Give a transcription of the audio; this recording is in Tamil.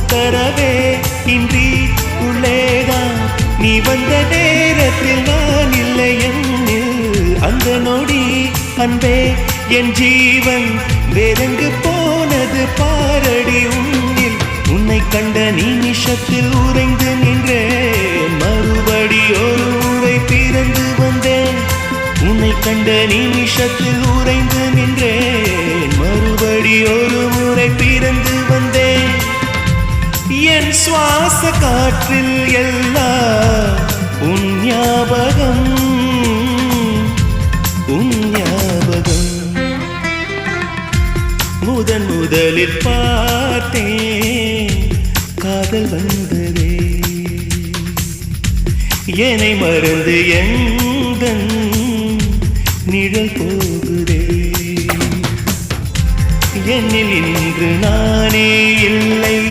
உத்தரவே இன்றி உள்ளேதான் நீ வந்த நேரத்தில் நான் இல்லை என்னில் அந்த நொடி அன்பே என் ஜீவன் வேறெங்கு போனது பாரடி உன்னில் உன்னை கண்ட நிமிஷத்தில் உறைந்து நின்றேன் மறுபடி ஒரு முறை பிறந்து வந்தேன் உன்னை கண்ட நிமிஷத்தில் உறைந்து நின்றேன் மறுபடி ஒரு முறை பிறந்து வந்தேன் என் சுவாச காற்றில் எல்லாம் உன் ஞாபகம் உன் ஞாபகம் முதலில் பார்த்தேன் காதல் வந்ததே என்னை மறந்து எந்தன் நிழல் போகுதே என்னில் இன்று நானே இல்லை